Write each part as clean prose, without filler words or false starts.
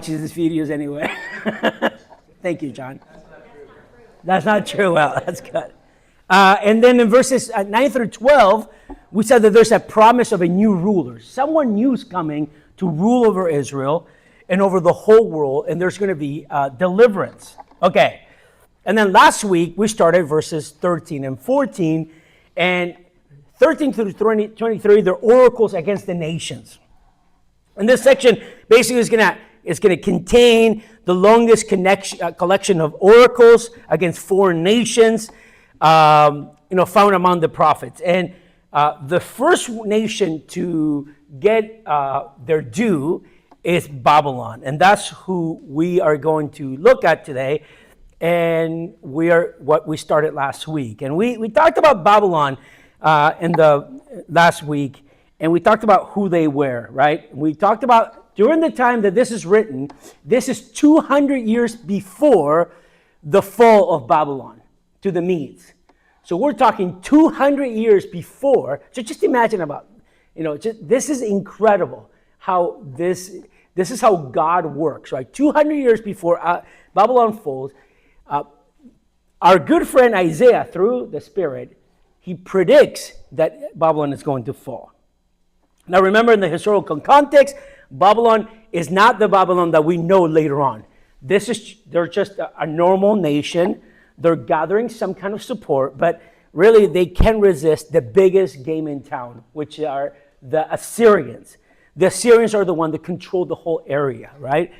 His videos anyway. Thank you, John. That's not true. Well, that's good. And then in verses 9 through 12, we said that there's a promise of a new ruler. Someone new is coming to rule over Israel and over the whole world, and there's going to be deliverance. Okay. And then last week, we started verses 13 and 14, and 13 through 23, they're oracles against the nations. And this section basically is going to contain the longest collection of oracles against foreign nations, found among the prophets. And the first nation to get their due is Babylon, and that's who we are going to look at today. And we are what we started last week, and we talked about Babylon in the last week, and we talked about who they were, right? We talked about during the time that this is written, this is 200 years before the fall of Babylon to the Medes. So we're talking 200 years before. So just imagine this is incredible how this is how God works, right? 200 years before Babylon falls. Our good friend Isaiah, through the Spirit, he predicts that Babylon is going to fall. Now remember, in the historical context, Babylon is not the Babylon that we know later on. They're just a normal nation. They're gathering some kind of support, but really they can resist the biggest game in town, which are the Assyrians. The Assyrians are the one that control the whole area, right?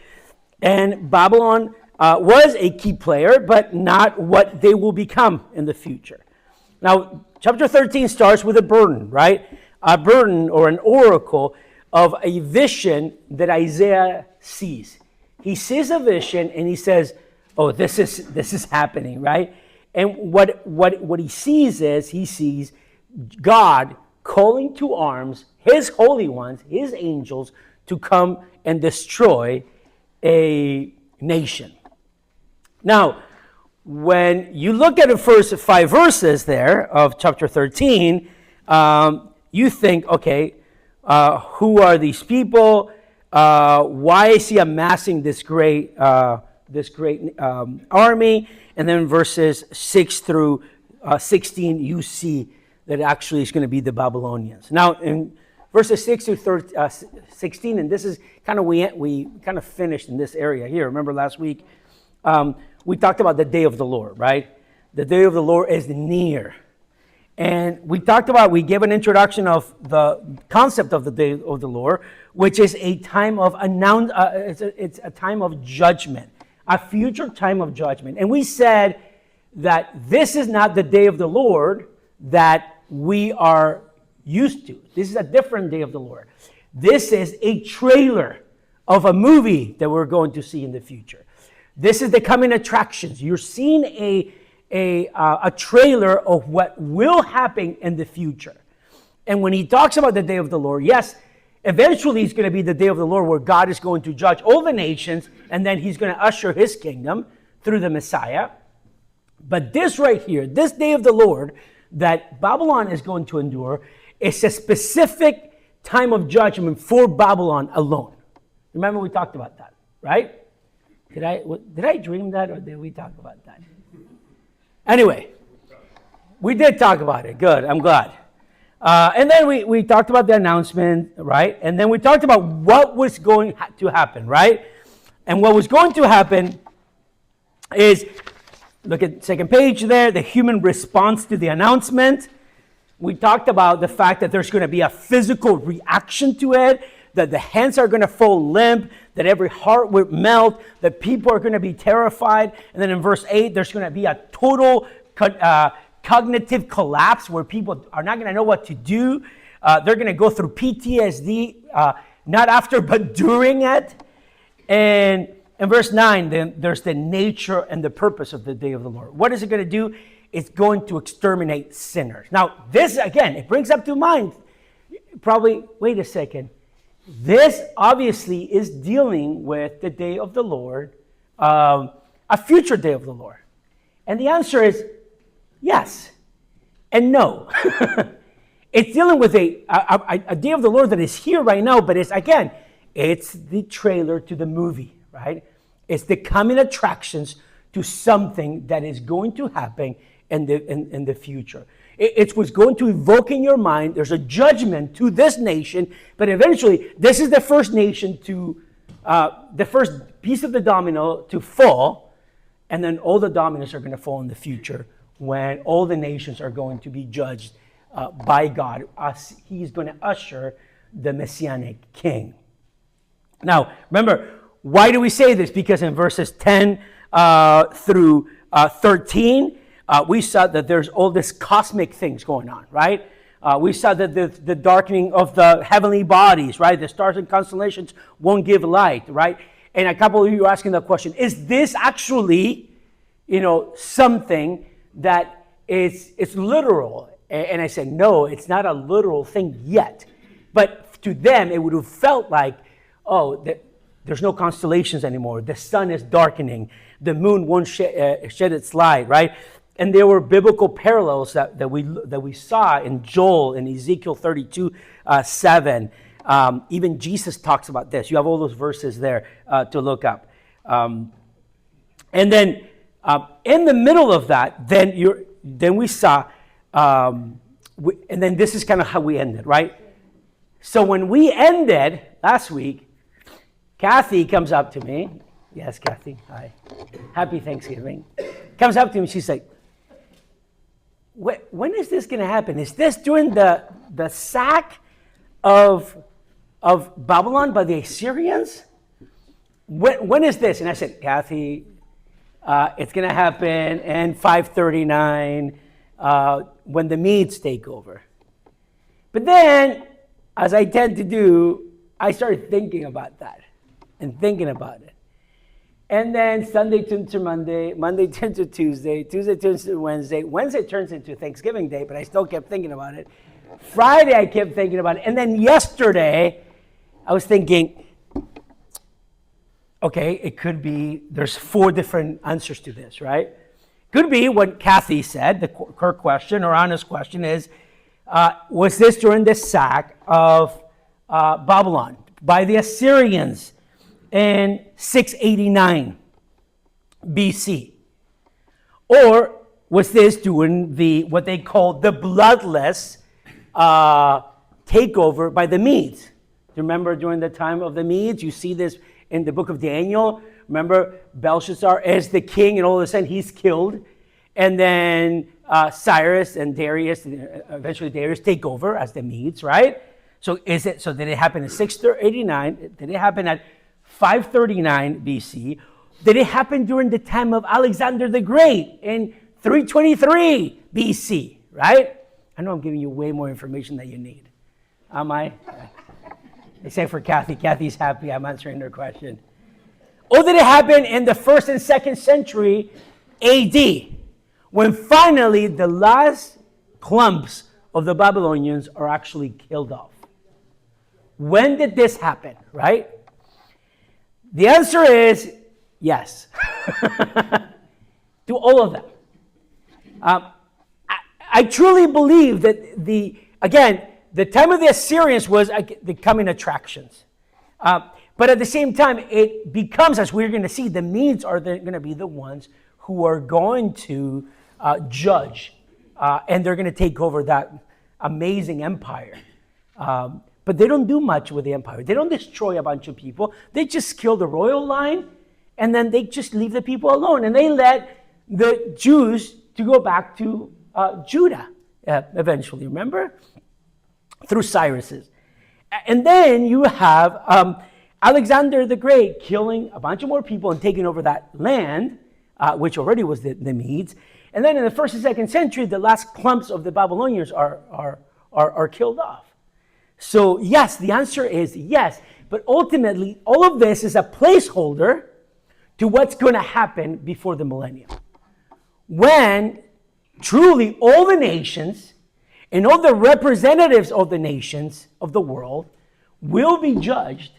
And Babylon was a key player, but not what they will become in the future. Now, chapter 13 starts with a burden, right? A burden or an oracle of a vision that Isaiah sees. He sees a vision and he says, "Oh, this is happening," right? And what he sees God calling to arms his holy ones, his angels, to come and destroy a nation. Now, when you look at the first 5 verses there of chapter 13, you think, okay, who are these people? Why is he amassing this great army? And then verses 6 through 16, you see that actually is going to be the Babylonians. Now, in verses 6 through 16, and this is kind of, we kind of finished in this area here. Remember last week? We talked about the day of the Lord, right? The day of the Lord is near. And we gave an introduction of the concept of the day of the Lord, which is a time of it's a time of judgment, a future time of judgment. And we said that this is not the day of the Lord that we are used to. This is a different day of the Lord. This is a trailer of a movie that we're going to see in the future. This is the coming attractions. You're seeing a trailer of what will happen in the future. And when he talks about the day of the Lord, yes, eventually it's going to be the day of the Lord where God is going to judge all the nations, and then he's going to usher his kingdom through the Messiah. But this right here, this day of the Lord that Babylon is going to endure, is a specific time of judgment for Babylon alone. Remember we talked about that, right? Did I dream that, or did we talk about that? Anyway, we did talk about it. Good, I'm glad. And then we talked about the announcement, right? And then we talked about what was going to happen, right? And what was going to happen is, look at the second page there, the human response to the announcement. We talked about the fact that there's going to be a physical reaction to it, that the hands are going to fall limp, that every heart will melt, that people are going to be terrified. And then in verse 8, there's going to be a total cognitive collapse where people are not going to know what to do. They're going to go through PTSD, not after, but during it. And in verse 9, then there's the nature and the purpose of the day of the Lord. What is it going to do? It's going to exterminate sinners. Now, this, again, it brings up to mind, probably, wait a second. This obviously is dealing with the day of the Lord, a future day of the Lord. And the answer is yes and no. It's dealing with a day of the Lord that is here right now, but it's the trailer to the movie, right? It's the coming attractions to something that is going to happen in the future. It's what's going to evoke in your mind. There's a judgment to this nation, but eventually, this is the first nation to, the first piece of the domino to fall, and then all the dominoes are going to fall in the future when all the nations are going to be judged by God. He's going to usher the Messianic king. Now, remember, why do we say this? Because in verses 10 through 13, we saw that there's all this cosmic things going on, right? We saw that the darkening of the heavenly bodies, right? The stars and constellations won't give light, right? And a couple of you are asking the question, is this actually, something that it's literal? And I said, no, it's not a literal thing yet. But to them, it would have felt like, there's no constellations anymore. The sun is darkening. The moon won't shed its light, right? And there were biblical parallels that we saw in Joel and Ezekiel 32, 7. Even Jesus talks about this. You have all those verses there to look up. And then in the middle of that, then we saw, and then this is kind of how we ended, right? So when we ended last week, Kathy comes up to me. Yes, Kathy. Hi. Happy Thanksgiving. Comes up to me. She's like, when is this going to happen? Is this during the sack of Babylon by the Assyrians? When is this? And I said, Kathy, it's going to happen in 539 when the Medes take over. But then, as I tend to do, I started thinking about that and thinking about it. And then Sunday turns to Monday, Monday turns to Tuesday, Tuesday turns to Wednesday, Wednesday turns into Thanksgiving Day, but I still kept thinking about it. Friday, I kept thinking about it. And then yesterday, I was thinking, okay, it could be, there's 4 different answers to this, right? Could be what Kathy said, her question or Anna's question is, was this during the sack of Babylon by the Assyrians in 689 BC? Or was this during what they call the bloodless takeover by the Medes? Remember during the time of the Medes, you see this in the book of Daniel. Remember, Belshazzar is the king, and all of a sudden he's killed. And then Cyrus and Darius, eventually Darius, take over as the Medes, right? So did it happen in 689? Did it happen at 539 BC? Did it happen during the time of Alexander the Great in 323 BC, right? I know I'm giving you way more information than you need. Am I? Except for Kathy. Kathy's happy I'm answering her question. Or did it happen in the 1st and 2nd century AD, when finally the last clumps of the Babylonians are actually killed off? When did this happen, right? The answer is yes. To all of them. I truly believe that the time of the Assyrians was the coming attractions. But at the same time, it becomes, as we're going to see, the Medes are going to be the ones who are going to judge, and they're going to take over that amazing empire. But they don't do much with the empire. They don't destroy a bunch of people. They just kill the royal line, and then they just leave the people alone. And they let the Jews to go back to Judah eventually, remember? Through Cyrus's. And then you have Alexander the Great killing a bunch of more people and taking over that land, which already was the Medes. And then in the 1st and 2nd century, the last clumps of the Babylonians are killed off. So yes, the answer is yes. But ultimately, all of this is a placeholder to what's going to happen before the millennium. When truly all the nations and all the representatives of the nations of the world will be judged,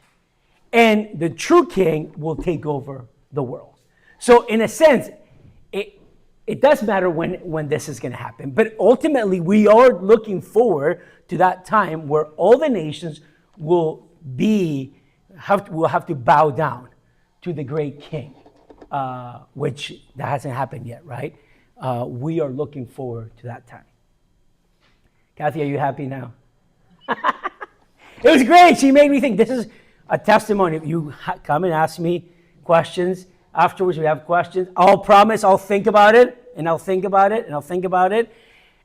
and the true king will take over the world. So in a sense, it does matter when this is going to happen. But ultimately, we are looking forward to that time where all the nations will have to bow down to the great king, which that hasn't happened yet, right? We are looking forward to that time. Kathy, are you happy now? It was great. She made me think. This is a testimony. If you come and ask me questions afterwards, we have questions. I'll promise I'll think about it, and I'll think about it, and I'll think about it.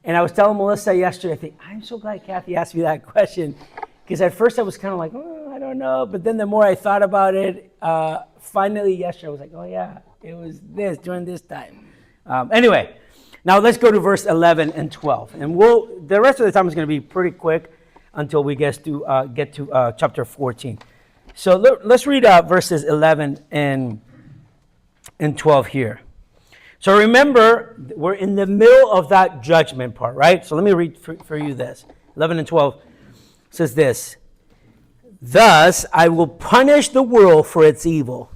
And I was telling Melissa yesterday, I think, I'm so glad Kathy asked me that question. Because at first I was kind of like, oh, I don't know. But then the more I thought about it, finally yesterday I was like, oh yeah, it was this during this time. Anyway, now let's go to verse 11 and 12. And the rest of the time is going to be pretty quick until we get to chapter 14. So let's read verses 11 and 12 here. So remember, we're in the middle of that judgment part, right? So let me read for you this. 11 and 12 says this. Thus I will punish the world for its evil,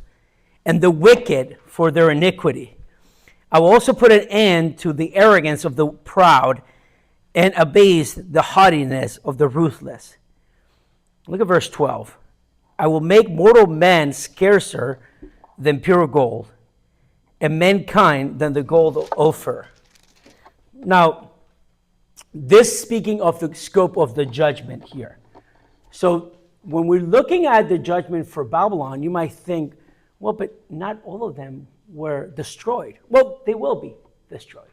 and the wicked for their iniquity. I will also put an end to the arrogance of the proud, and abase the haughtiness of the ruthless. Look at verse 12. I will make mortal men scarcer than pure gold, and mankind than the gold of Ophir. Now, this speaking of the scope of the judgment here. So when we're looking at the judgment for Babylon, you might think, well, but not all of them were destroyed. Well, they will be destroyed.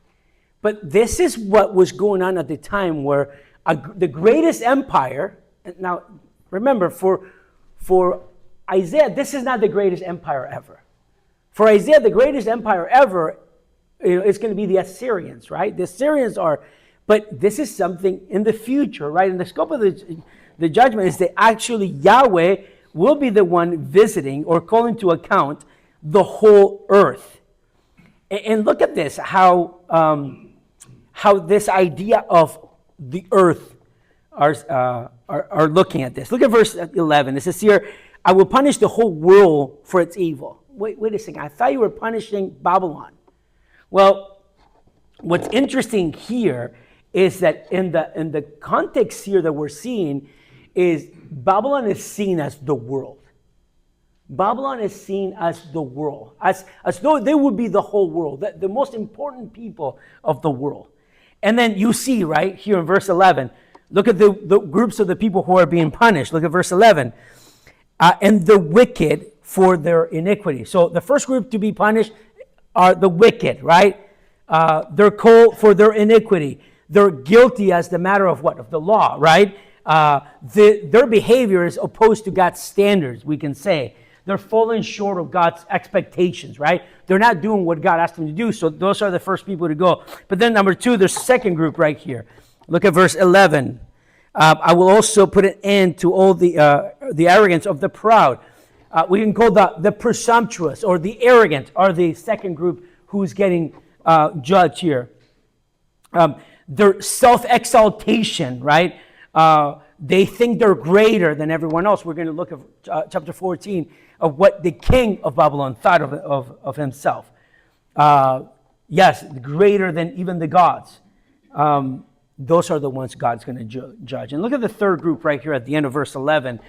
But this is what was going on at the time where the greatest empire, now remember, for Isaiah, this is not the greatest empire ever. For Isaiah, the greatest empire ever is going to be the Assyrians, right? The Assyrians are, but this is something in the future, right? And the scope of the judgment is that actually Yahweh will be the one visiting or calling to account the whole earth. And look at this, how this idea of the earth are looking at this. Look at verse 11. It says here, I will punish the whole world for its evil. Wait a second. I thought you were punishing Babylon. Well, what's interesting here is that in the context here that we're seeing is Babylon is seen as the world. Babylon is seen as the world, as though they would be the whole world, the most important people of the world. And then you see right here in verse 11, look at the groups of the people who are being punished. Look at verse 11. And the wicked for their iniquity. So the first group to be punished are the wicked, right? They're called for their iniquity. They're guilty as the matter of what? Of the law, right? Their behavior is opposed to God's standards, we can say. They're falling short of God's expectations, right? They're not doing what God asked them to do, so those are the first people to go. But then number two, there's a second group right here. Look at verse 11. I will also put an end to all the arrogance of the proud. We can call the presumptuous or the arrogant are the second group who's getting judged here. Their self-exaltation, right? They think they're greater than everyone else. We're going to look at chapter 14 of what the king of Babylon thought of himself. Yes, greater than even the gods. Those are the ones God's going to judge. And look at the third group right here at the end of verse 11.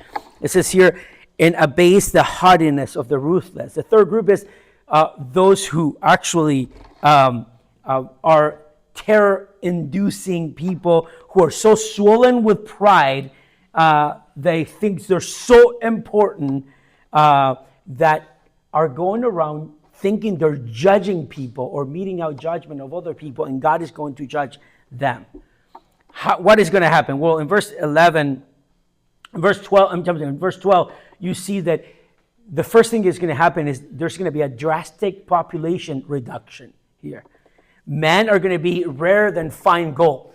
It says here, and abase the haughtiness of the ruthless. The third group is those who actually are terror-inducing people who are so swollen with pride, they think they're so important that are going around thinking they're judging people or meting out judgment of other people, and God is going to judge them. What is going to happen? Well, in verse 12, you see that the first thing that's going to happen is there's going to be a drastic population reduction here. Men are going to be rarer than fine gold.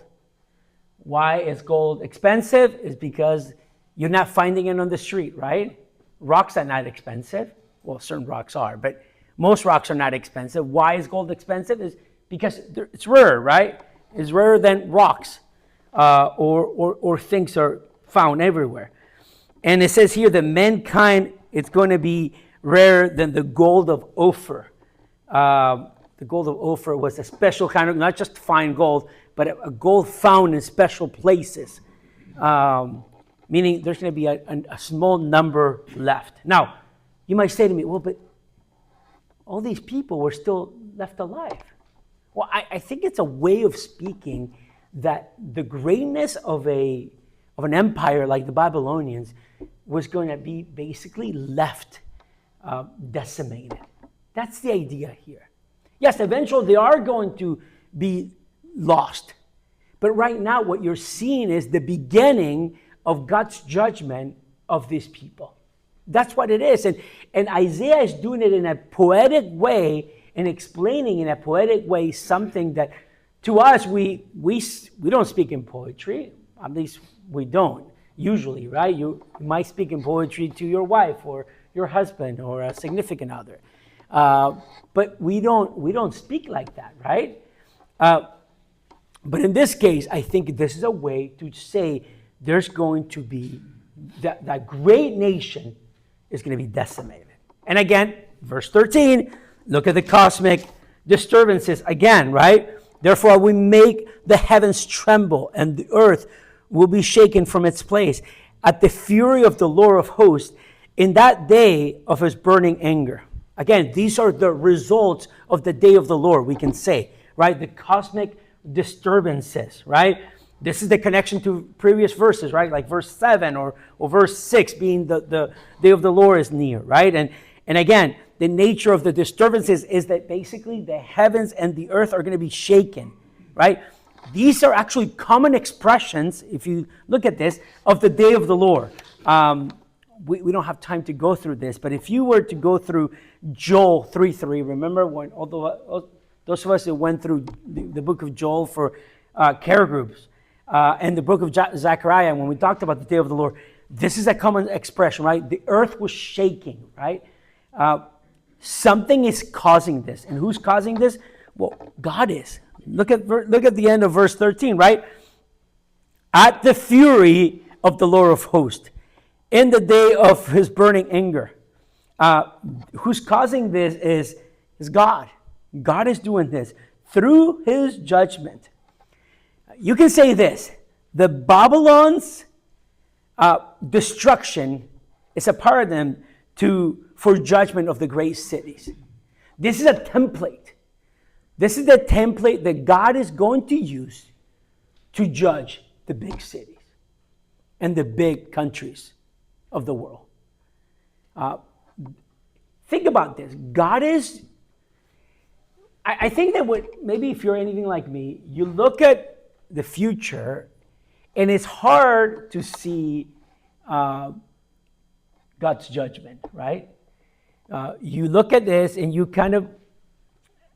Why is gold expensive? It's because you're not finding it on the street, right? Rocks are not expensive. Well, certain rocks are, but most rocks are not expensive. Why is gold expensive? Is because it's rare, right? It's rarer than rocks or things are found everywhere. And it says here that mankind, it's going to be rarer than the gold of Ophir. The gold of Ophir was a special kind of, not just fine gold, but a gold found in special places. Meaning there's going to be a small number left. Now, you might say to me, well, but all these people were still left alive. Well, I think it's a way of speaking that the greatness of an empire like the Babylonians was going to be basically left decimated. That's the idea here. Yes, eventually they are going to be lost. But right now what you're seeing is the beginning of God's judgment of these people. That's what it is. And Isaiah is doing it in a poetic way and explaining in a poetic way something that to us, we don't speak in poetry. At least we don't usually, right? You might speak in poetry to your wife or your husband or a significant other. But we don't speak like that, right? But in this case, I think this is a way to say there's going to be that great nation is going to be decimated. And again, verse 13, look at the cosmic disturbances again, right? Therefore, we make the heavens tremble, and the earth will be shaken from its place at the fury of the Lord of hosts in that day of his burning anger. Again, these are the results of the day of the Lord, we can say, right? The cosmic disturbances, right? This is the connection to previous verses, right? Like verse 7 or verse 6 being the day of the Lord is near, right? And again, the nature of the disturbances is that basically the heavens and the earth are going to be shaken, right? These are actually common expressions, if you look at this, of the day of the Lord. We don't have time to go through this, but if you were to go through Joel 3:3, remember when those of us that went through the book of Joel for care groups, and the book of Zechariah, when we talked about the day of the Lord, this is a common expression, right? The earth was shaking, right? Something is causing this. And who's causing this? Well, God is. Look at the end of verse 13, right? At the fury of the Lord of hosts, in the day of his burning anger. Who's causing this is God. God is doing this through his judgment. You can say this: the Babylon's destruction is a paradigm for judgment of the great cities. This is a template. This is the template that God is going to use to judge the big cities and the big countries of the world. Think about this. God is, I think that maybe if you're anything like me, you look at the future and it's hard to see God's judgment, right? You look at this and you kind of,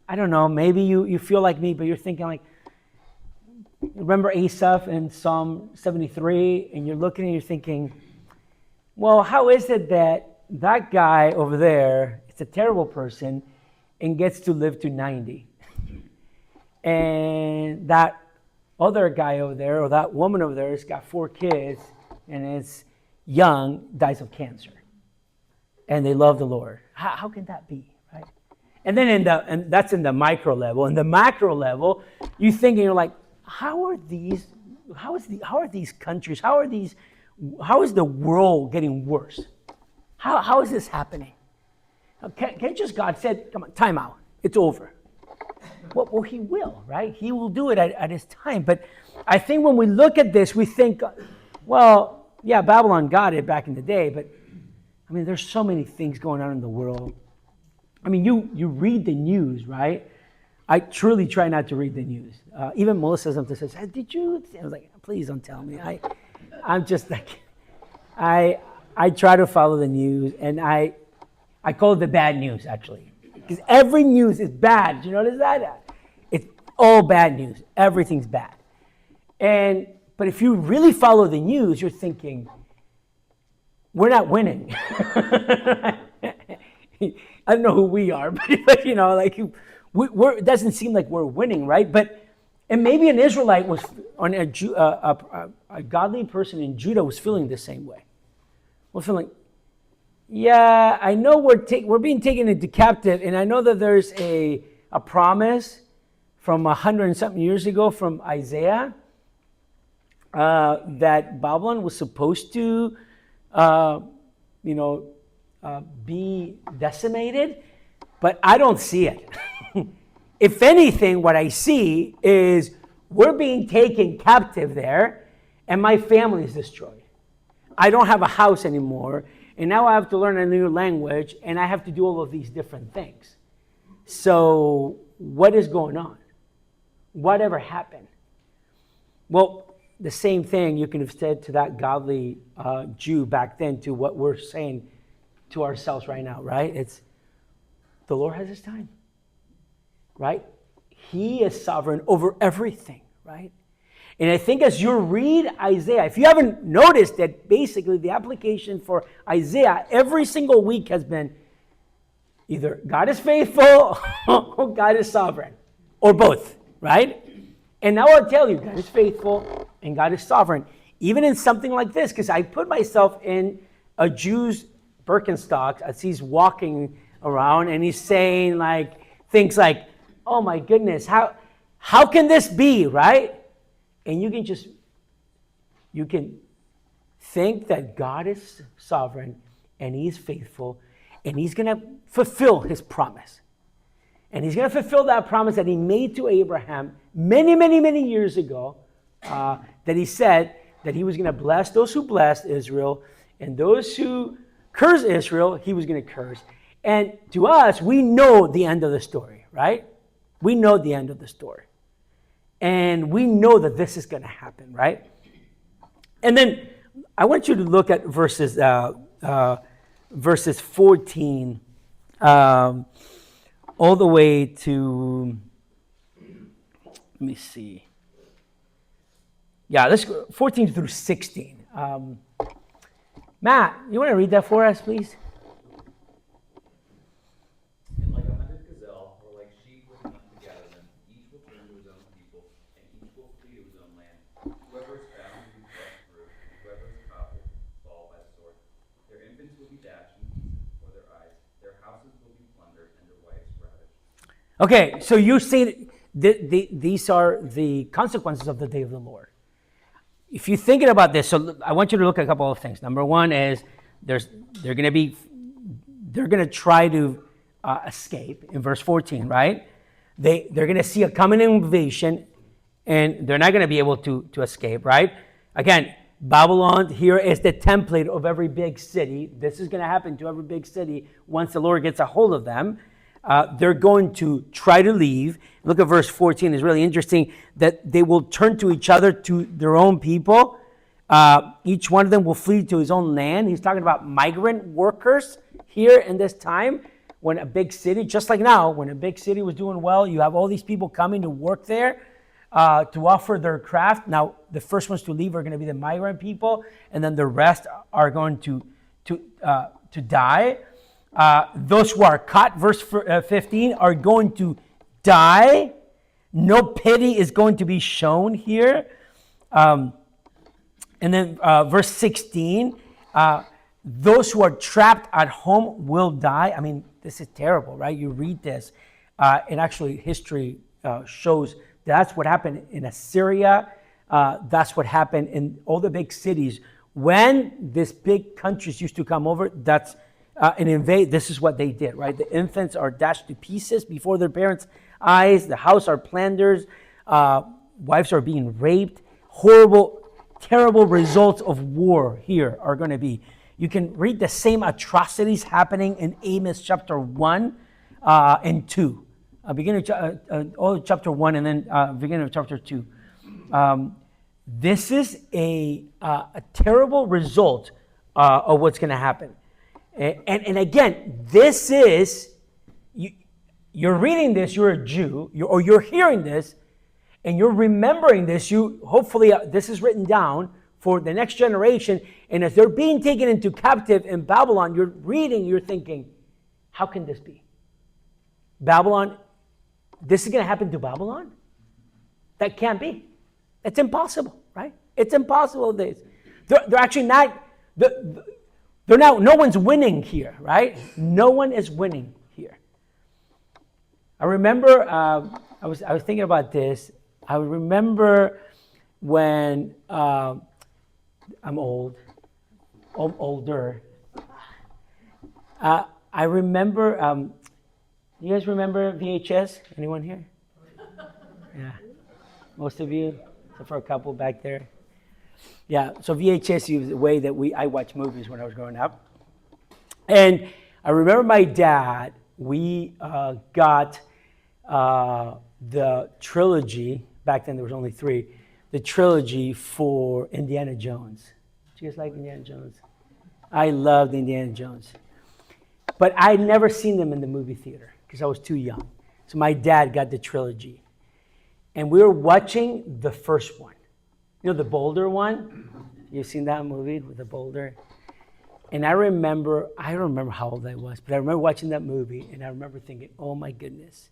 I don't know, maybe you feel like me, but you're thinking like, remember Asaph in Psalm 73, and you're looking and you're thinking, well, how is it that guy over there is a terrible person and gets to live to 90? And that other guy over there, or that woman over there, has got 4 kids and is young, dies of cancer. And they love the Lord. How can that be, right? And then and that's in the micro level. In the macro level, you think, and you're like, how are these countries, how is the world getting worse? How is this happening? Can't just God said, come on, time out, it's over. Well, he will, right? He will do it at his time. But I think when we look at this, we think, well, yeah, Babylon got it back in the day, but I mean, there's so many things going on in the world. I mean, you read the news, right? I truly try not to read the news. Even Melissa sometimes says, hey, did you? I was like, please don't tell me. I'm just like, I try to follow the news, and I call it the bad news, actually. Because every news is bad. Do you notice that? It's all bad news. Everything's bad. But if you really follow the news, you're thinking, we're not winning. I don't know who we are, but it doesn't seem like we're winning, right? And maybe an Israelite was, a godly person in Judah was feeling the same way. Was feeling, yeah, I know we're being taken into captive, and I know that there's a promise from 100 and something years ago from Isaiah that Babylon was supposed to, be decimated. but I don't see it. If anything, what I see is we're being taken captive there, and my family is destroyed. I don't have a house anymore, and now I have to learn a new language, and I have to do all of these different things. So what is going on? Whatever happened? Well, the same thing you can have said to that godly Jew back then to what we're saying to ourselves right now, right? It's the Lord has his time, right? He is sovereign over everything, right? And I think as you read Isaiah, if you haven't noticed that basically the application for Isaiah every single week has been either God is faithful or God is sovereign, or both, right? And now I'll tell you, God is faithful and God is sovereign. Even in something like this, because I put myself in a Jew's Birkenstock as he's walking around and he's saying like things like, oh my goodness, how can this be, right? And you can think that God is sovereign and he's faithful and he's going to fulfill his promise. And he's going to fulfill that promise that he made to Abraham many, many, many years ago, that he said that he was going to bless those who blessed Israel, and those who curse Israel, he was going to curse. And to us, we know the end of the story, right? We know the end of the story. And we know that this is going to happen, right? And then I want you to look at verses 14 all the way to, let me see. Yeah, let's go 14 through 16. Matt, you want to read that for us, please? And like a hunted gazelle, or like sheep with none to gather them, each will turn to his own people, and each will flee to his own land. Whoever is found will be thrust through, and whoever is caught will fall by the sword. Their infants will be dashed in pieces before their eyes. Their houses will be plundered, and their wives ravished. Okay, so you see these are the consequences of the day of the Lord. If you're thinking about this, so I want you to look at a couple of things. Number one is they're going to try to escape in verse 14, right? They're going to see a coming invasion, and they're not going to be able to escape, right? Again, Babylon here is the template of every big city. This is going to happen to every big city once the Lord gets a hold of them. They're going to try to leave. Look at verse 14. It's really interesting that they will turn to each other, to their own people. Each one of them will flee to his own land. He's talking about migrant workers here in this time when a big city, just like now, when a big city was doing well, you have all these people coming to work there to offer their craft. Now, the first ones to leave are going to be the migrant people, and then the rest are going to die. Those who are caught, verse 15, are going to die. No pity is going to be shown here. And then verse 16, those who are trapped at home will die. I mean, this is terrible, right? You read this, and actually history shows that's what happened in Assyria. That's what happened in all the big cities. When these big countries used to come over, and invade, this is what they did, right? The infants are dashed to pieces before their parents' eyes. The house are plundered. Wives are being raped. Horrible, terrible results of war here are going to be. You can read the same atrocities happening in Amos chapter 1 and 2. Beginning of chapter 1 and then beginning of chapter 2. This is a terrible result of what's going to happen. And again, this is, you're reading this, you're a Jew, or you're hearing this, and you're remembering this. Hopefully, this is written down for the next generation. And as they're being taken into captive in Babylon, you're reading, you're thinking, how can this be? Babylon, this is going to happen to Babylon? That can't be. It's impossible, right? It's impossible. They're actually not... no one's winning here, right? No one is winning here. I remember, I was thinking about this. I remember when I'm older. I remember You guys remember VHS? Anyone here? Yeah. Most of you, except for a couple back there. Yeah, so VHS is the way that I watched movies when I was growing up. And I remember my dad, we got the trilogy, back then there was only 3, the trilogy for Indiana Jones. Did you guys like Indiana Jones? I loved Indiana Jones. But I'd never seen them in the movie theater because I was too young. So my dad got the trilogy. And we were watching the first one. You know, the boulder one? You've seen that movie with the boulder? And I don't remember how old I was, but I remember watching that movie and I remember thinking, oh my goodness,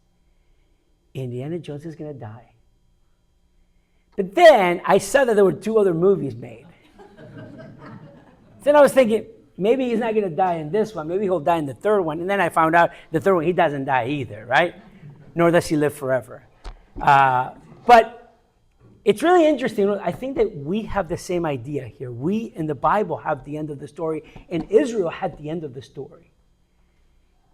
Indiana Jones is going to die. But then I saw that there were 2 other movies made. Then I was thinking, maybe he's not going to die in this one. Maybe he'll die in the 3rd one. And then I found out the 3rd one, he doesn't die either, right? Nor does he live forever. But it's really interesting. I think that we have the same idea here. We in the Bible have the end of the story, and Israel had the end of the story.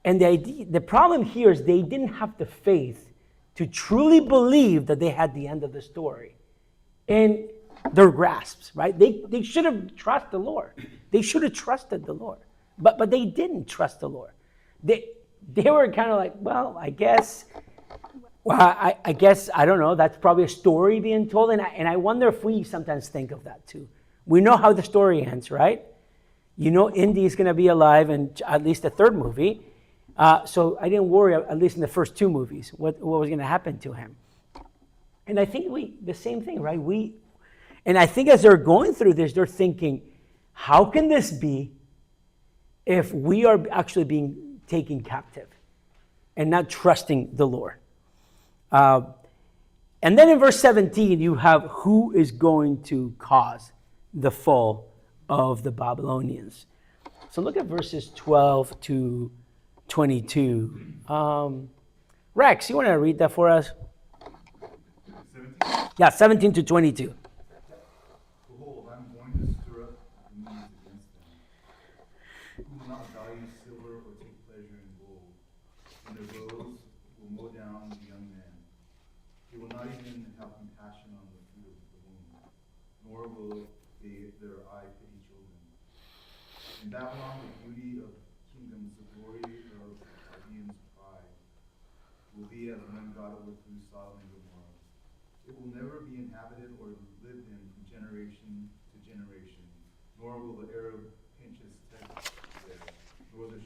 And the problem here is they didn't have the faith to truly believe that they had the end of the story in their grasps, right? They should have trusted the Lord. They should have trusted the Lord. But they didn't trust the Lord. They were kind of like, well, I guess... Well, I guess, I don't know, that's probably a story being told, and I wonder if we sometimes think of that too. We know how the story ends, right? You know Indy is going to be alive in at least the 3rd movie, so I didn't worry, at least in the first 2 movies, what was going to happen to him. And I think the same thing, right? And I think as they're going through this, they're thinking, how can this be if we are actually being taken captive and not trusting the Lord? And then in verse 17, you have who is going to cause the fall of the Babylonians. So look at verses 12 to 22. Rex, you want to read that for us? 17? Yeah, 17 to 22. Behold, I'm going to stir up the Medes against them, who will not value silver or take pleasure in gold, and their bows will mow down the young men. They will not even have compassion on the fruit of the womb, nor will their eye pity children. In Babylon, the beauty of kingdoms, the glory of the Chaldeans' pride, will be as when God overthrew Sodom and Gomorrah. It will never be inhabited or lived in from generation to generation, nor will the Arab pinch his tent there, nor will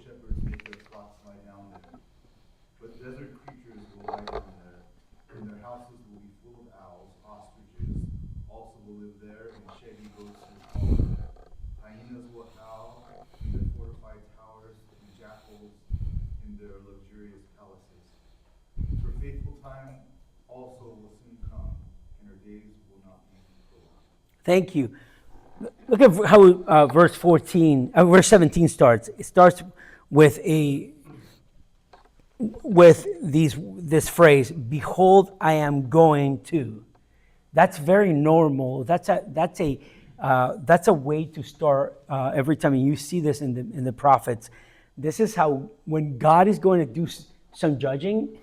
shepherds make their flocks lie down there. But desert creatures will lie down there, and their houses will be full of owls. Ostriches also will live there, and shaggy goats will follow there. Hyenas will howl in their fortified towers, and jackals in their luxurious palaces. For faithful time also will soon come, and her days will not be prolonged. Thank you. Look at how verse 17 starts. It starts with this phrase, behold, I am going to. That's very normal. That's a way to start every time you see this in the prophets. This is how, when God is going to do some judging,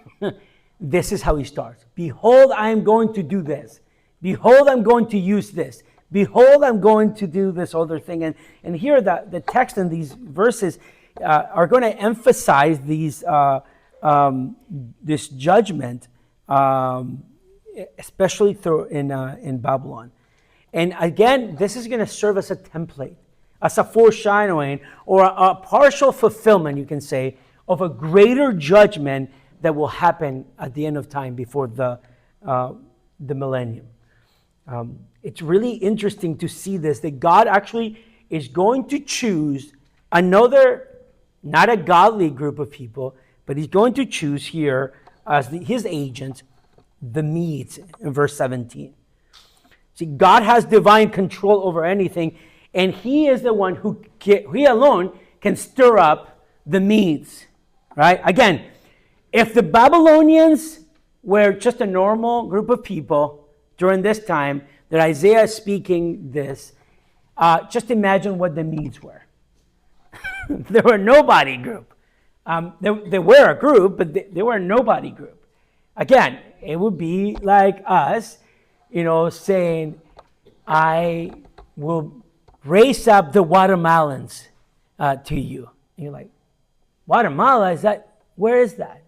this is how he starts. Behold, I am going to do this. Behold, I'm going to use this. Behold, I'm going to do this other thing. And here the text in these verses are going to emphasize this judgment, especially in Babylon. And again, this is going to serve as a template, as a foreshadowing or a partial fulfillment, you can say, of a greater judgment that will happen at the end of time before the millennium. It's really interesting to see this, that God actually is going to choose another, not a godly group of people, but he's going to choose here as his agents, the Medes, in verse 17. See, God has divine control over anything, and he is the one he alone can stir up the Medes, right? Again, if the Babylonians were just a normal group of people during this time that Isaiah is speaking this, just imagine what the Medes were. They were a nobody group. They were a group, but they were a nobody group. Again, it would be like us, saying, I will raise up the watermelons to you. And you're like, Guatemala, where is that?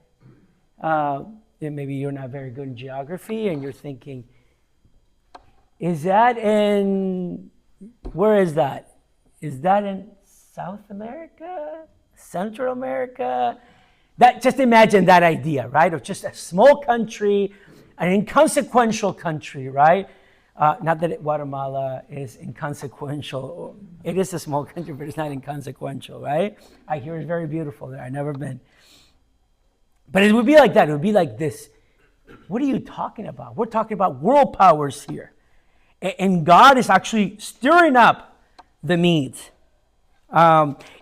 Maybe you're not very good in geography and you're thinking, where is that? Is that in South America? Central America? Just imagine that idea, right? Of just a small country, an inconsequential country, right? Not that Guatemala is inconsequential. It is a small country, but it's not inconsequential, right? I hear it's very beautiful there. I've never been. But it would be like that. It would be like this. What are you talking about? We're talking about world powers here. And God is actually stirring up the Medes.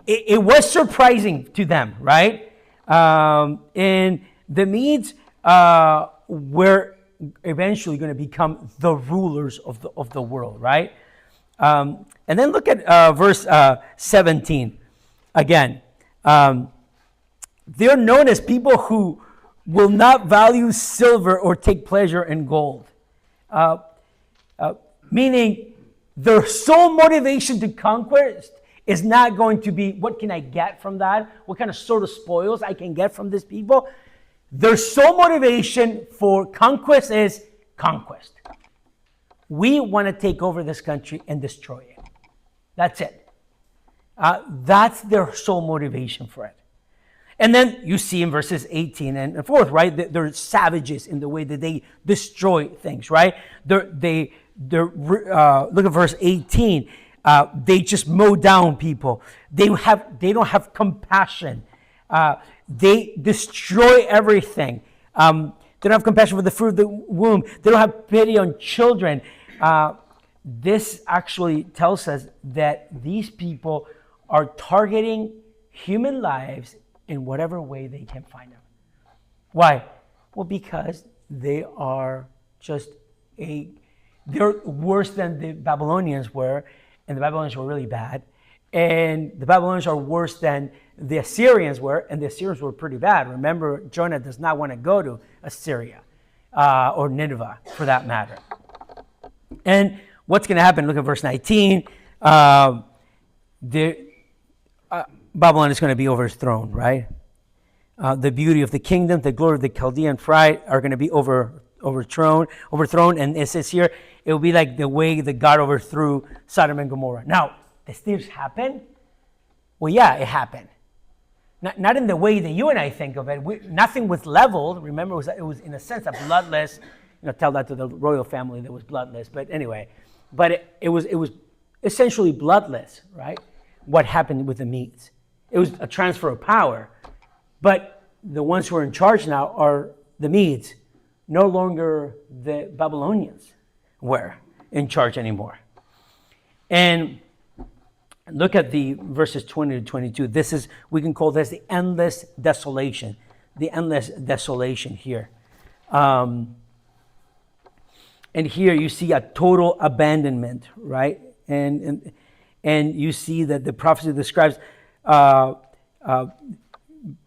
It was surprising to them, right? And the Medes were eventually going to become the rulers of the world, right? And then look at verse 17 again. They're known as people who will not value silver or take pleasure in gold. Meaning their sole motivation to conquest is not going to be, what can I get from that? What kind of sort of spoils I can get from these people? Their sole motivation for conquest is conquest. We want to take over this country and destroy it. That's it. That's their sole motivation for it. And then you see in verses 18 and forth, right? They're savages in the way that they destroy things, right? Look at verse 18. They just mow down people. They don't have compassion. They destroy everything. They don't have compassion for the fruit of the womb. They don't have pity on children. This actually tells us that these people are targeting human lives in whatever way they can find them. Why? Well, because they are they're worse than the Babylonians were, and the Babylonians were really bad. And the Babylonians are worse than the Assyrians were, and the Assyrians were pretty bad. Remember, Jonah does not want to go to Assyria or Nineveh, for that matter. And what's going to happen? Look at verse 19. Babylon is going to be overthrown, right? The beauty of the kingdom, the glory of the Chaldean pride are going to be overthrown. And it says here, it will be like the way that God overthrew Sodom and Gomorrah. Now, does this happen? Well, yeah, it happened. Not in the way that you and I think of it. Nothing was leveled. Remember, it was in a sense a bloodless. Tell that to the royal family that was bloodless. But anyway, it was essentially bloodless, right? What happened with the Medes? It was a transfer of power, but the ones who are in charge now are the Medes, no longer the Babylonians were in charge anymore. And look at the verses 20 to 22. We can call this the endless desolation. The endless desolation here. And here you see a total abandonment, right? And you see that the prophecy describes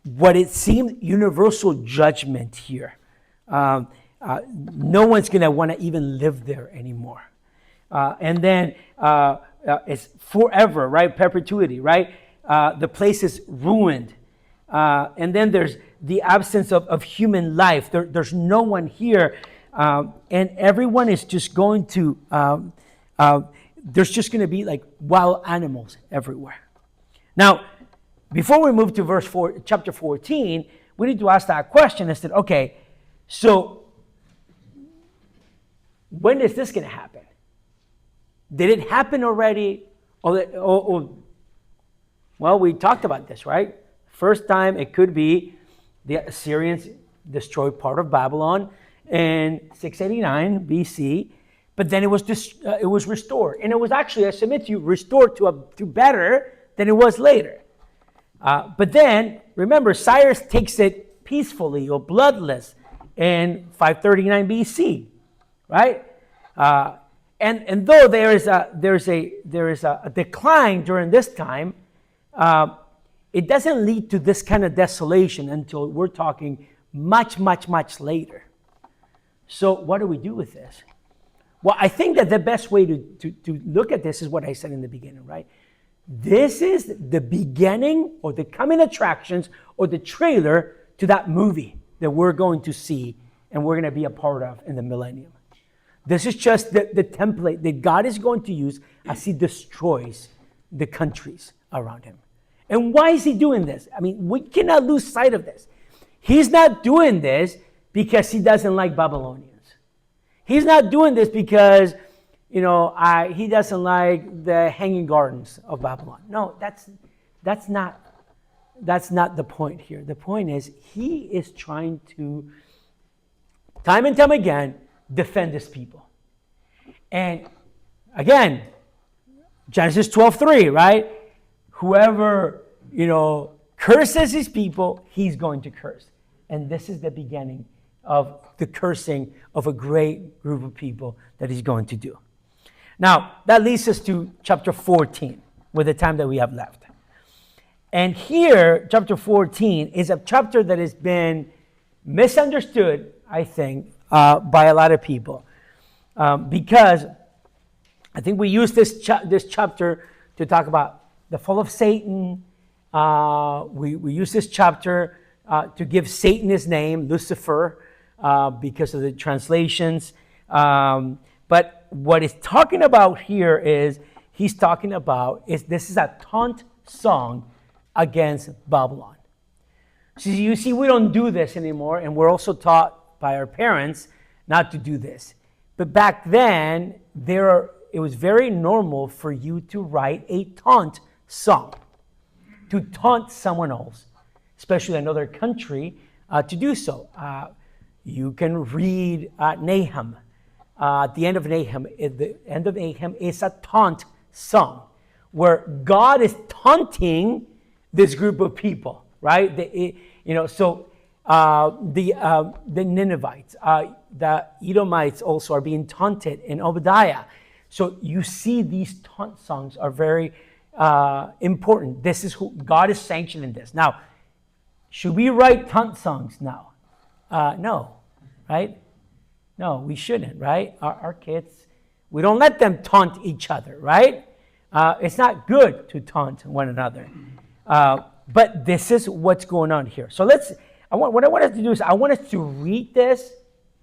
what it seemed universal judgment here. No one's going to want to even live there anymore. And then it's forever, right? Perpetuity, right? The place is ruined. And then there's the absence of human life. There's no one here. And everyone is just going to, there's just going to be like wild animals everywhere. Now, before we move to chapter 14, we need to ask that question instead. Okay, so when is this going to happen? Did it happen already? Well, we talked about this, right? First time it could be the Assyrians destroyed part of Babylon in 689 BC, but then it was restored, and it was actually, I submit to you, restored to better than it was later. But then remember, Cyrus takes it peacefully or bloodless in 539 BC, right? And though there is a decline during this time, it doesn't lead to this kind of desolation until we're talking much, much, much later. So what do we do with this? Well, I think that the best way to look at this is what I said in the beginning, right? This is the beginning or the coming attractions or the trailer to that movie that we're going to see and we're going to be a part of in the millennium. This is just the template that God is going to use as he destroys the countries around him. And why is he doing this? I mean, we cannot lose sight of this. He's not doing this because he doesn't like Babylonians. He's not doing this because, he doesn't like the hanging gardens of Babylon. No, that's not the point here. The point is he is trying to, time and time again, defend his people. And again, Genesis 12:3, right? Whoever, curses his people, he's going to curse. And this is the beginning of the cursing of a great group of people that he's going to do. Now, that leads us to chapter 14, with the time that we have left. And here, chapter 14 is a chapter that has been misunderstood, I think, by a lot of people. Because I think we use this chapter to talk about the fall of Satan. We use this chapter to give Satan his name, Lucifer, because of the translations. But what it's talking about here is, this is a taunt song against Babylon. So you see, we don't do this anymore, and we're also taught by our parents not to do this. But back then, it was very normal for you to write a taunt song, to taunt someone else, especially another country, to do so. You can read Nahum. At the end of Nahum, is a taunt song where God is taunting this group of people, right? The Ninevites, the Edomites also are being taunted in Obadiah. So you see, these taunt songs are very important. This is who God is sanctioning this. Now, should we write taunt songs now? No, right? No, we shouldn't, right? Our kids, we don't let them taunt each other, right? It's not good to taunt one another. But this is what's going on here. So what I want us to do is I want us to read this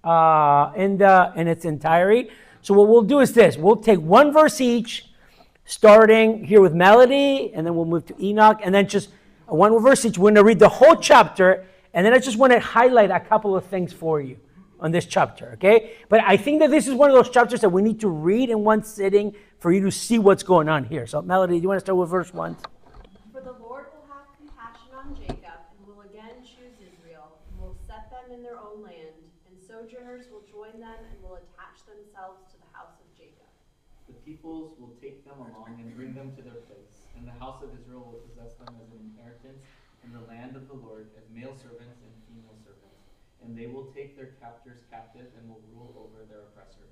in its entirety. So what we'll do is this. We'll take one verse each, starting here with Melody, and then we'll move to Enoch, and then just one verse each. We're going to read the whole chapter, and then I just want to highlight a couple of things for you on this chapter, okay? But I think that this is one of those chapters that we need to read in one sitting for you to see what's going on here. So Melody, do you want to start with verse 1? For the Lord will have compassion on Jacob, and will again choose Israel, and will set them in their own land, and sojourners will join them, and will attach themselves to the house of Jacob. The peoples will take them along and bring them to their place, and the house of Israel will possess them as an inheritance in the land of the Lord, as male servants and female servants. And they will take their captors captive and will rule over their oppressors.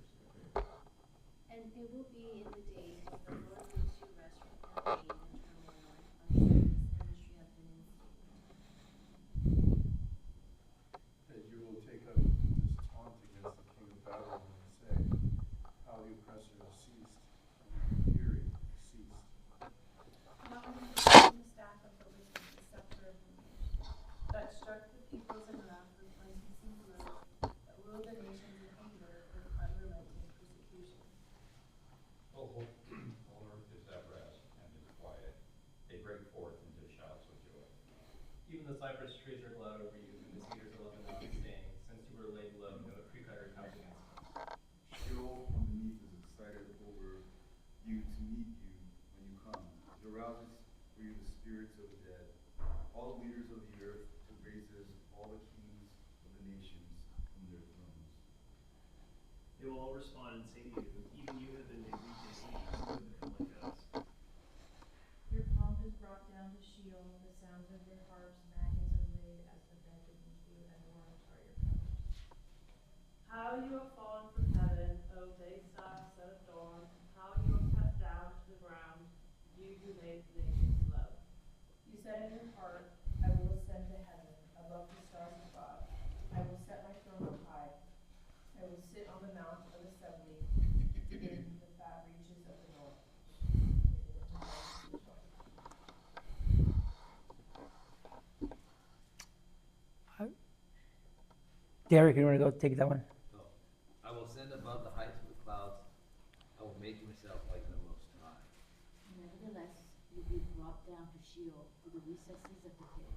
And it will be in the days when the Lord gives you rest from campaign and turmoil on service and which you have been enslaved. That you will take up this taunt against the king of Babylon and say, how the oppressor has ceased, and fury ceased. Not when he took the staff of the wicked, the scepter of the rich, that struck the peoples in wrath with unceasing blows, that ruled the nations in anger with unrelenting persecution. Owner is at rest and is quiet. They break forth into shouts of joy. Even the cypress trees are glad over you, and the cedars of Lebanon sing, since you were laid low, no creek cutter comes against you. Sheol from beneath is excited over you to meet you when you come. It arouses for you the spirits of the dead, all the leaders of the earth to raises all the kings of the nations from their thrones. They will all respond and say to you, even you have been made weak and weak, you have become like us. Your pomp is brought down to Sheol, the sounds of your harps, maggots are laid as the bed beneath you, and worms are your pillars. How you have fallen from heaven, O Bethsaida, son of dawn, and how you are cut down to the ground, you who made the nations low. You said in your heart, I will ascend to heaven, above the stars of God. I will set my throne on high. I will sit on the mount of assembly in the fat reaches of the north. Derek, you want to go take that one? No. I will ascend above the heights of the clouds. I will make myself like the Most High. Nevertheless, you will be brought down to Sheol, to the recesses of the pit.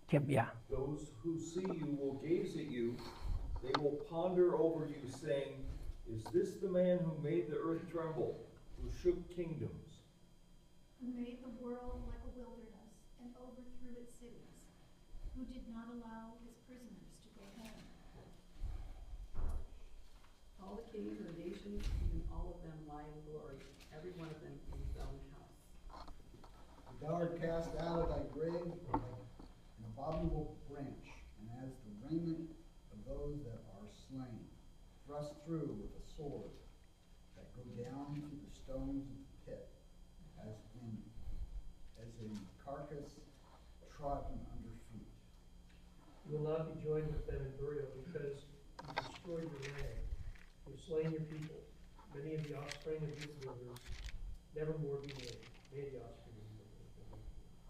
Kim, yeah. Those who see you will gaze at you. They will ponder over you, saying, "Is this the man who made the earth tremble, who shook kingdoms?" Who made the world like a wilderness and overthrew its cities, who did not allow his prisoners to go home. All the kings of the nations, even all of them lie in glory, every one of them in his own house. Thou art cast out of thy grave like an abominable branch, and as the raiment of those that are slain, thrust through with a sword, that go down to the stones of the pit, as in carcass trodden under feet. You will not be joined with them in burial, because you destroyed your land. You have slain your people. Many of the offspring of these builders never more be named. May the offspring of these builders never more be named.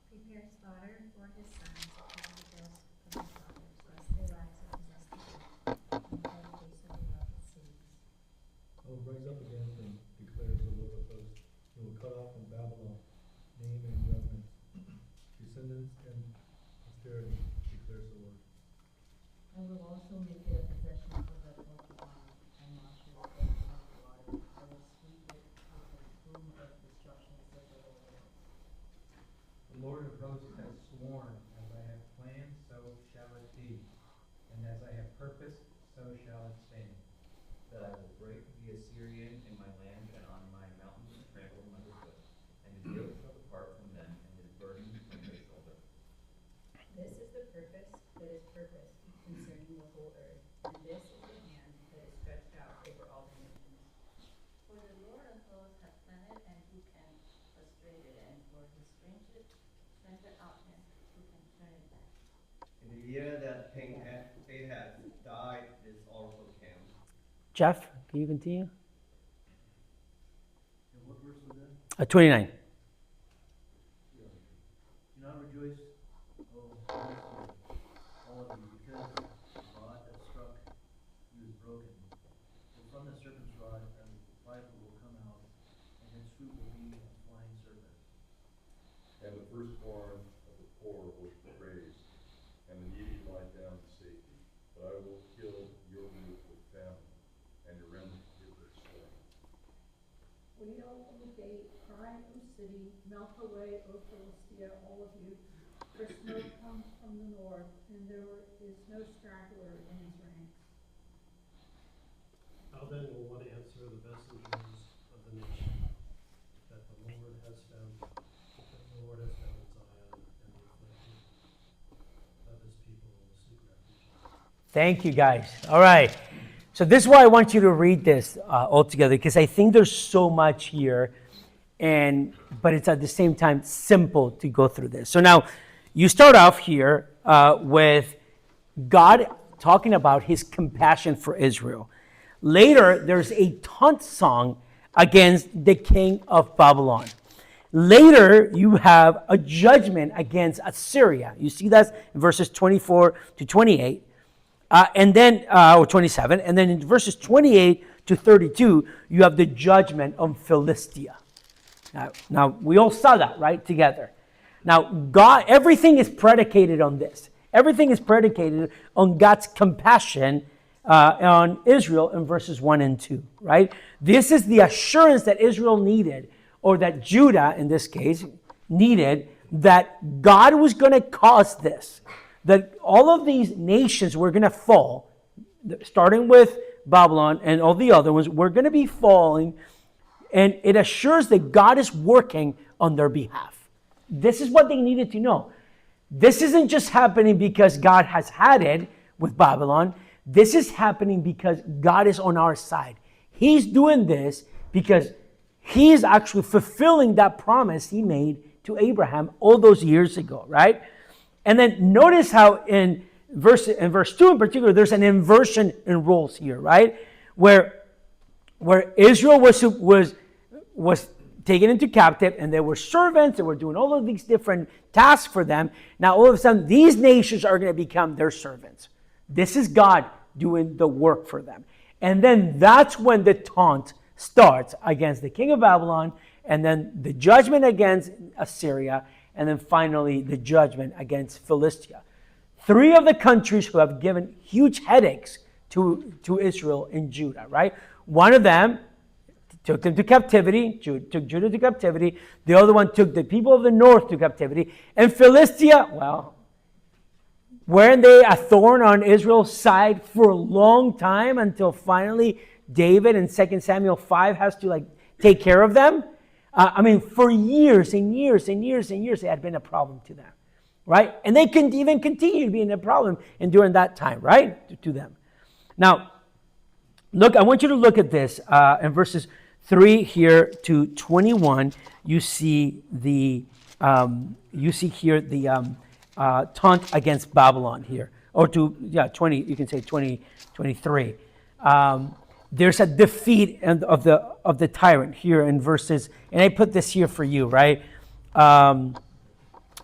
Prepare slaughter for his sons upon the deaths of his fathers, lest their lives have possessed the earth, and all the face of the mountain cities. I will rise up against them, declares the Lord of hosts. He will cut off from Babylon name and remnant, descendants and posterity, declares the Lord. I will also make it a possession for the multitude and washes it with water. I will sweep it with the broom of destruction, says the Lord of hosts. The Lord of hosts has sworn, as I have planned, so shall it be, and as I have purposed, so shall it stand. That I will break the Assyrian in my land and on my mountains trample them underfoot, and his yoke shall depart from them, and his burden from their shoulder. This is the purpose that is purposed concerning the whole earth, and this is the hand that is stretched out over all the nations. For the Lord of hosts hath planned it, and who can frustrate it? And for his center out him, who can turn it back? In the year that King Ahaz died, this also came. Jeff, can you continue? And what verse was that? 29. Yeah. Do not rejoice, O all of you, because the rod that struck you is broken. For from the serpent's rod a viper will come out, and its fruit will be a flying serpent. And the firstborn of the poor will praise, and the needy lie down in safety. But I will kill your youth with famine, and your remnant with their slain. Wail, O gate, cry, O city, melt away, O Philistia, all of you. For snow comes from the north, and there is no straggler in his ranks. How then will one answer the messengers of the nation, that the Lord has found Zion, and the afflicted of his people will seek refuge. Thank you, guys. All right. So this is why I want you to read this all together, because I think there's so much here, but it's at the same time simple to go through this. So now, you start off here with God talking about his compassion for Israel. Later, there's a taunt song against the king of Babylon. Later, you have a judgment against Assyria. You see that in verses 24 to 28. And then, or 27. And then in verses 28 to 32, you have the judgment on Philistia. Now, we all saw that, right, together. Now, God, everything is predicated on this. Everything is predicated on God's compassion on Israel in verses 1 and 2, right? This is the assurance that Israel needed, or that Judah, in this case, needed, that God was going to cause this, that all of these nations were going to fall, starting with Babylon and all the other ones, were going to be falling, and it assures that God is working on their behalf. This is what they needed to know. This isn't just happening because God has had it with Babylon. This is happening because God is on our side. He's doing this because he's actually fulfilling that promise he made to Abraham all those years ago, right? And then notice how in verse 2 in particular, there's an inversion in roles here, right? Where Israel was taken into captive, and they were servants, they were doing all of these different tasks for them. Now all of a sudden, these nations are going to become their servants. This is God doing the work for them. And then that's when the taunt starts against the king of Babylon, and then the judgment against Assyria, and then finally the judgment against Philistia. 3 of the countries who have given huge headaches to Israel and Judah, right? One of them took them to captivity, took Judah to captivity. The other one took the people of the north to captivity. And Philistia, well, weren't they a thorn on Israel's side for a long time until finally David in 2 Samuel 5 has to take care of them? For years and years and years and years, it had been a problem to them, right? And they can even continue to be in a problem during that time, right? To them. Now, look, I want you to look at this in verses 3 here to 21. You see here the taunt against Babylon here, or 20. You can say 23. There's a defeat of the tyrant here in verses, and I put this here for you, right? The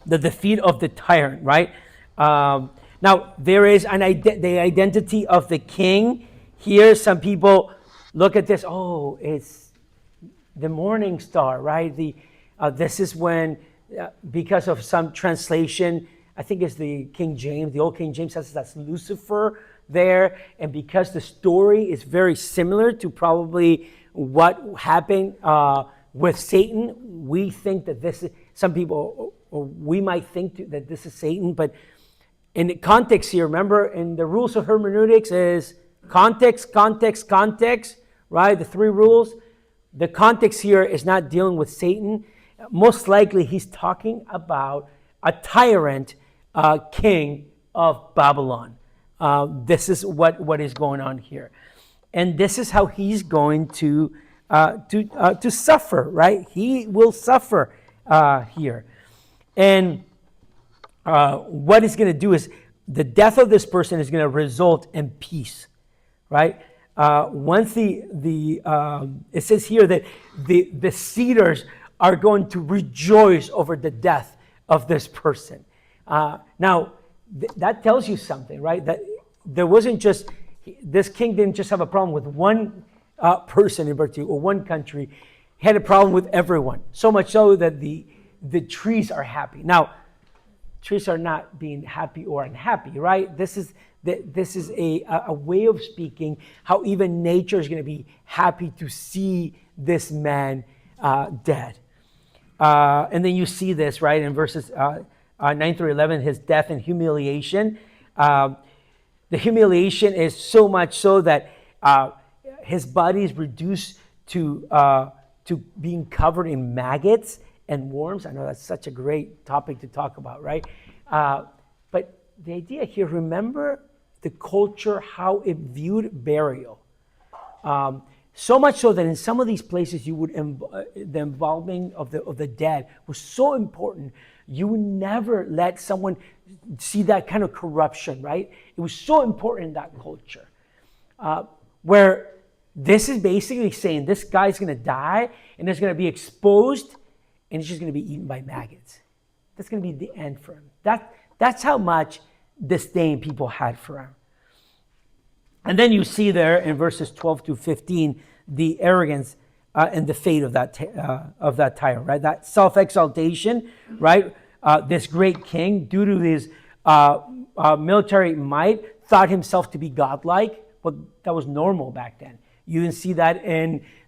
defeat of the tyrant, right? Now there is the identity of the king. Here, some people look at this. Oh, it's the morning star, right? This is when, because of some translation, I think it's the King James. The old King James says that's Lucifer there, and because the story is very similar to probably what happened with Satan, we think that this is, some people, or we might think that this is Satan, but in the context here, remember in the rules of hermeneutics is context, context, context, right? The 3 rules. The context here is not dealing with Satan. Most likely he's talking about a tyrant king of Babylon. This is what is going on here, and this is how he's going to suffer. Right? He will suffer here, and what he's going to do is the death of this person is going to result in peace. Right? Once it says here that the cedars are going to rejoice over the death of this person. Now. That tells you something, right? That there wasn't just, this king didn't just have a problem with one person in particular, or one country. He had a problem with everyone. So much so that the trees are happy. Now, trees are not being happy or unhappy, right? This is a way of speaking how even nature is going to be happy to see this man dead. And then you see this, right, in verses 9 through 11, his death and humiliation. The humiliation is so much so that his body is reduced to being covered in maggots and worms. I know that's such a great topic to talk about, right? But the idea here, remember the culture, how it viewed burial. So much so that in some of these places, you would the involving of the dead was so important. You would never let someone see that kind of corruption, right? It was so important in that culture. Where this is basically saying this guy's going to die and it's going to be exposed and it's just going to be eaten by maggots. That's going to be the end for him. That's how much disdain people had for him. And then you see there in verses 12 to 15 the arrogance and the fate of that tyrant, right? That self-exaltation, right? This great king, due to his military might, thought himself to be godlike. Well, that was normal back then. You can see that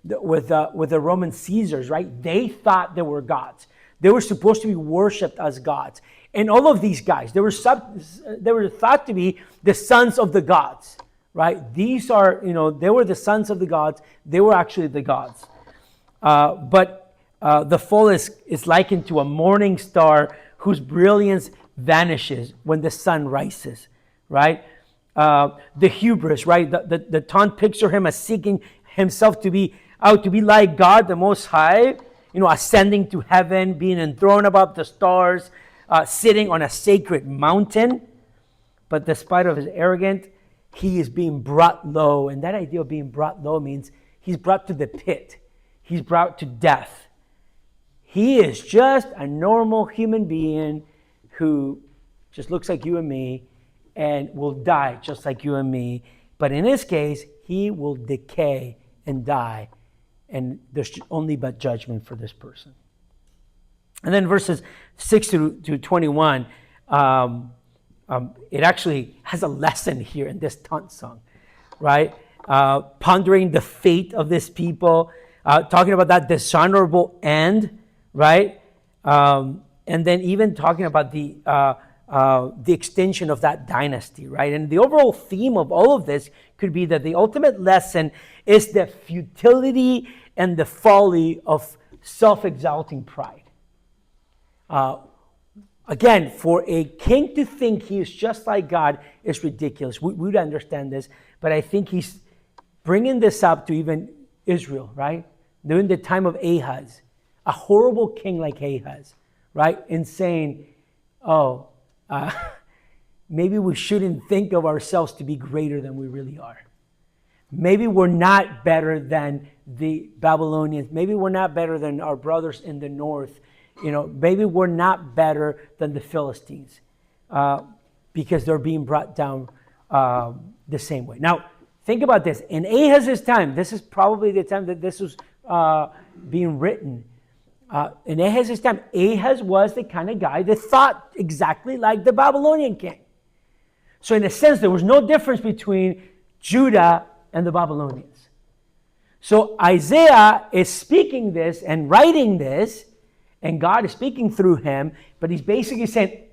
with the Roman Caesars, right? They thought they were gods. They were supposed to be worshipped as gods. And all of these guys, they were thought to be the sons of the gods, right? These are, they were the sons of the gods. They were actually the gods. But the fall is likened to a morning star whose brilliance vanishes when the sun rises, right? The hubris, right? The taunt picture him as seeking himself to be out to be like God the Most High, ascending to heaven, being enthroned above the stars, sitting on a sacred mountain. But despite of his arrogance, he is being brought low. And that idea of being brought low means he's brought to the pit. He's brought to death. He is just a normal human being who just looks like you and me and will die just like you and me. But in this case, he will decay and die. And there's only but judgment for this person. And then verses 6 to 21, it actually has a lesson here in this taunt song, right? Pondering the fate of this people, talking about that dishonorable end, right? And then even talking about the extension of that dynasty, right? And the overall theme of all of this could be that the ultimate lesson is the futility and the folly of self-exalting pride. Again, for a king to think he is just like God is ridiculous. We would understand this, but I think he's bringing this up to even Israel, right? During the time of Ahaz, a horrible king like Ahaz, right? And saying, maybe we shouldn't think of ourselves to be greater than we really are. Maybe we're not better than the Babylonians. Maybe we're not better than our brothers in the north. Maybe we're not better than the Philistines because they're being brought down the same way. Now, think about this. In Ahaz's time, this is probably the time that this was being written. In Ahaz's time, Ahaz was the kind of guy that thought exactly like the Babylonian king. So in a sense, there was no difference between Judah and the Babylonians. So Isaiah is speaking this and writing this, and God is speaking through him, but he's basically saying,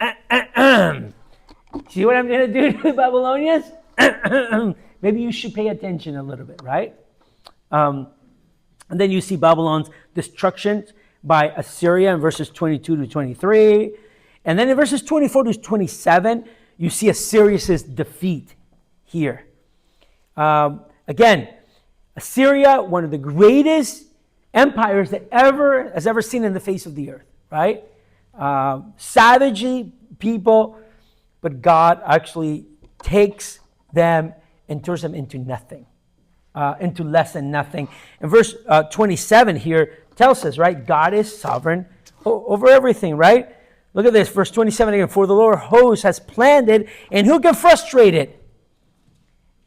see what I'm going to do to the Babylonians? Maybe you should pay attention a little bit, right? And then you see Babylon's destruction by Assyria in verses 22 to 23. And then in verses 24 to 27, you see Assyria's defeat here. Again, Assyria, one of the greatest empires that has ever seen in the face of the earth, right? Savagely people, but God actually takes them and turns them into nothing, into less than nothing. And verse 27 here tells us, right? God is sovereign over everything, right? Look at this, verse 27 again. For the Lord of hosts has planned it, and who can frustrate it?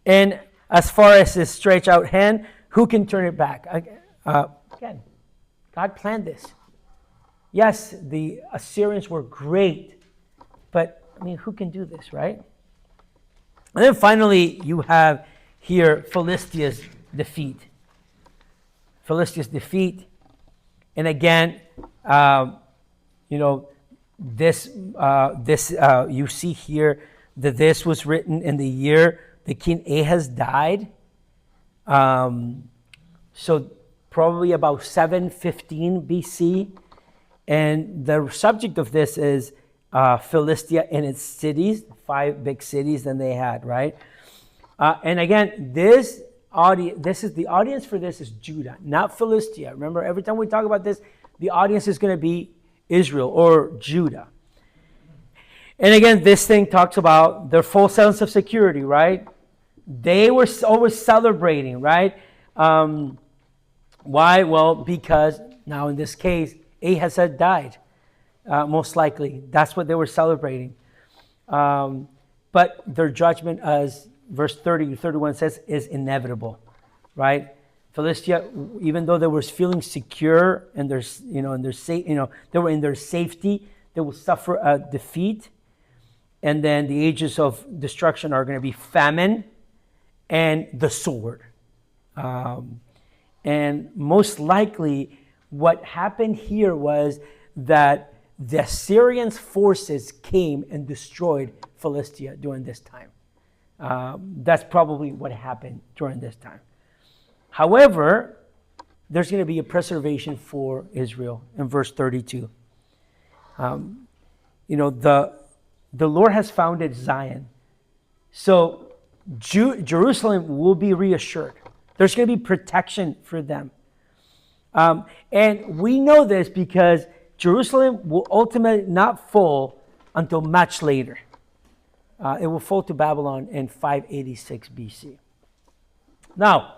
And as far as his stretched out hand, who can turn it back? Again, God planned this. Yes, the Assyrians were great, but who can do this, right? And then finally, you have here Philistia's defeat. Philistia's defeat. And again, this you see here that this was written in the year the king Ahaz died. So probably about 715 BC. And the subject of this is Philistia and its cities, 5 big cities that they had, right? And again, this is the audience for this is Judah, not Philistia. Remember, every time we talk about this, the audience is going to be Israel or Judah. And again, this thing talks about their full sense of security, right? They were always celebrating, right? Why? Well, because now in this case, Ahaz had died, most likely. That's what they were celebrating. But their judgment, as verse 30 to 31 says, is inevitable, right? Philistia, even though they were feeling secure and they were in their safety, they will suffer a defeat. And then the ages of destruction are going to be famine and the sword. And most likely what happened here was that the Assyrian forces came and destroyed Philistia during this time. That's probably what happened during this time. However, there's going to be a preservation for Israel in verse 32. The Lord has founded Zion. So Jerusalem will be reassured. There's going to be protection for them, And we know this because Jerusalem will ultimately not fall until much later. It will fall to Babylon in 586 BC. Now,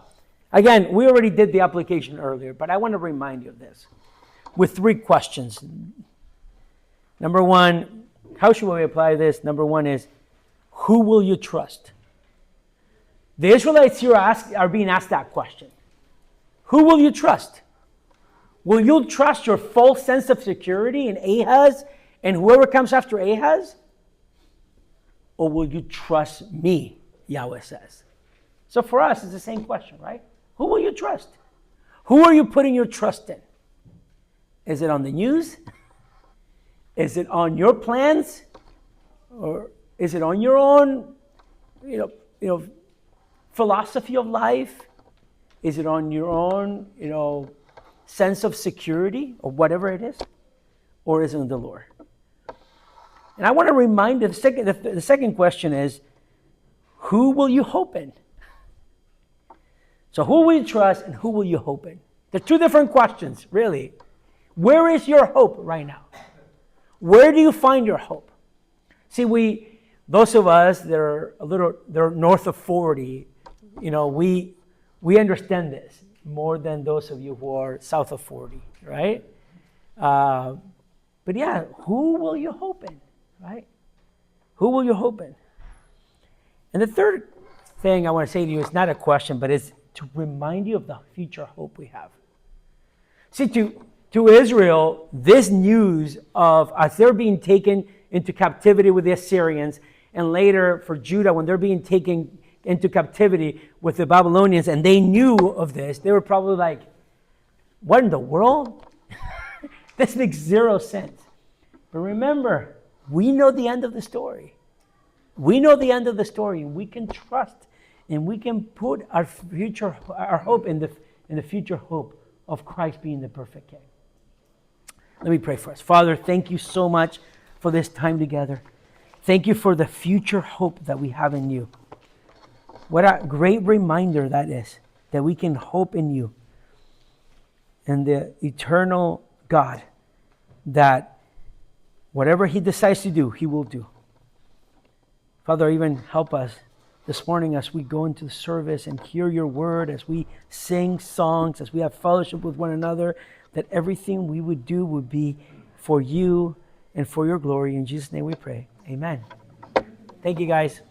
again, we already did the application earlier, but I want to remind you of this with 3 questions. Number 1, how should we apply this? Number 1 is, who will you trust? The Israelites here are being asked that question. Who will you trust? Will you trust your false sense of security in Ahaz and whoever comes after Ahaz? Or will you trust me, Yahweh says? So for us, it's the same question, right? Who will you trust? Who are you putting your trust in? Is it on the news? Is it on your plans? Or is it on your own, philosophy of life? Is it on your own, sense of security or whatever it is? Or is it in the Lord? And I want to remind you, the second question is, who will you hope in? So who will you trust and who will you hope in? They're 2 different questions, really. Where is your hope right now? Where do you find your hope? See, those of us that are they're north of 40, we understand this more than those of you who are south of 40, right? But yeah, who will you hope in, right? Who will you hope in? And the third thing I want to say to you is not a question, but it's to remind you of the future hope we have. See, to Israel, this news of as they're being taken into captivity with the Assyrians, and later for Judah, when they're being taken into captivity with the Babylonians, and they knew of this, they were probably like, what in the world? This makes 0 sense. But remember, we know the end of the story. We know the end of the story, and we can trust and we can put our hope in the future hope of Christ being the perfect King. Let me pray for us. Father, thank you so much for this time together. Thank you for the future hope that we have in you. What a great reminder that is, that we can hope in you and the eternal God, that whatever he decides to do, he will do. Father, even help us this morning as we go into the service and hear your word, as we sing songs, as we have fellowship with one another, that everything we would do would be for you and for your glory. In Jesus' name we pray. Amen. Thank you, guys.